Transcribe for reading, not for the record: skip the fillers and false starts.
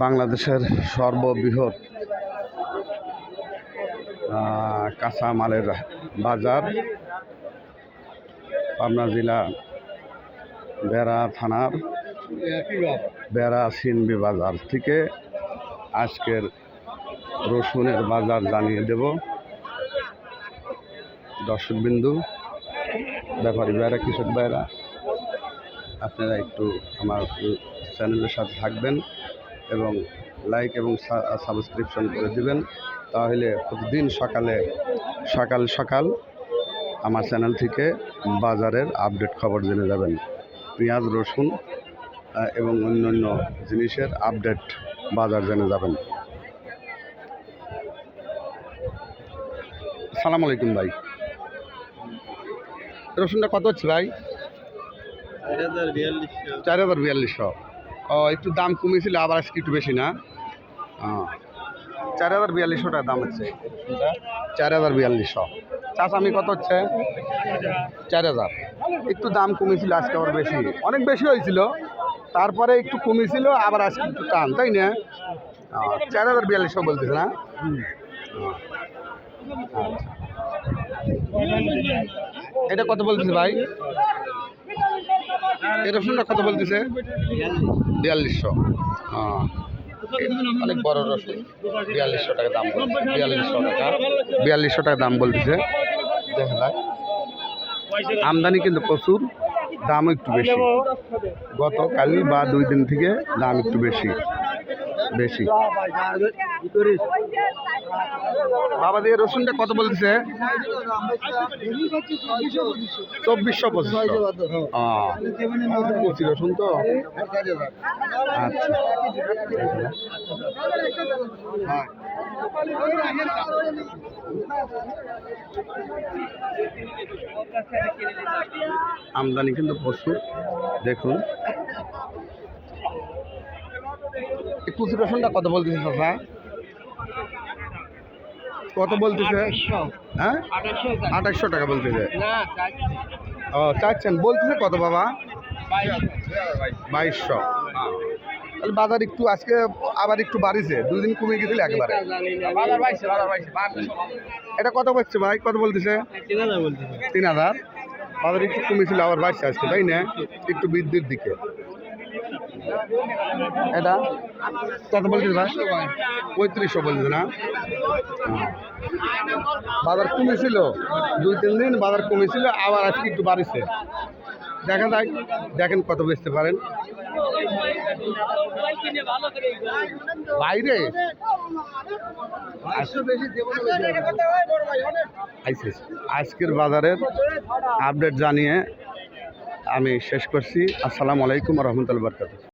বাংলাদেশের সর্ববৃহৎ কাঁচামালের বাজার পাবনা জেলা বেড়া থানার বেড়া সিনবি বাজার থেকে আজকের রসুনের বাজার জানিয়ে দেব। দর্শকবিন্দু, ব্যাপারী ভাইরা, কৃষক ভাইরা, আপনারা একটু আমার চ্যানেলের সাথে থাকবেন এবং লাইক এবং সাবস্ক্রিপশন করে দিবেন। তাহলে প্রতিদিন সকাল আমার চ্যানেল থেকে বাজারের আপডেট খবর জেনে যাবেন। পেঁয়াজ, রসুন এবং অন্যান্য জিনিসের আপডেট বাজার জেনে যাবেন। আসসালামু আলাইকুম ভাই। রসুনটা কত হচ্ছে ভাই? 4,042। ও, একটু দাম কমেছিল, আবার আজকে একটু বেশি না? 4,042 টাকা দাম হচ্ছে। 4,042। চাষ আমি কত হচ্ছে? 4,000। একটু দাম কমেছিল, আজকে আবার বেশি, অনেক বেশি হয়েছিল, তারপরে একটু কমেছিল, আবার আজকে একটু টান, তাই না? 4,042 বলতেছে না? এটা কত বলতেছে ভাই? এই রসুনটা কত বলতেছে? 4200। অনেক বড় রসুন, 4200 টাকা দাম, 4200 টাকা দাম বলতেছে। দেখা যাক, আমদানি কিন্তু প্রচুর, দাম একটু বেশি, গতকাল বা 2 দিন থেকে দাম একটু বেশি। বাবা দিয়ে রসুনটা কত বলতেছে? 2400-2500। কচি রসুন তো। আচ্ছা, আমদানি কিন্তু প্রচুর, দেখুন। কুচি রসুনটা কত বলতেছে চাচা? কত বলতেছে? হ্যাঁ, 2800 টাকা বলতেছে। ও, চাচ্ছেন, বলতেছে কত বাবা? 2200। তাহলে বাজার একটু আজকে আবার একটু বাড়িছে, 2 দিন কমে গেছিল একবারে। এটা কত বলছে ভাই? কত বলতেছে? 3000। বাজার একটু কমেছিল, আবার বাড়ছে আজকে, তাই না? একটু বৃদ্ধির দিকে। এটা কত বলতেছে ভাই? 3500 বলতেছে না? বাজার কমেছিল, 2-3 দিন বাজার কমেছিল, আবার আজকে একটু বাড়িছে। দেখা যায়, দেখেন কত বেচতে পারেন বাইরে। আজকের বাজারের আপডেট জানিয়ে আমি শেষ করছি। আসসালামু আলাইকুম ওয়া রাহমাতুল্লাহি ওয়া বারাকাতুহু।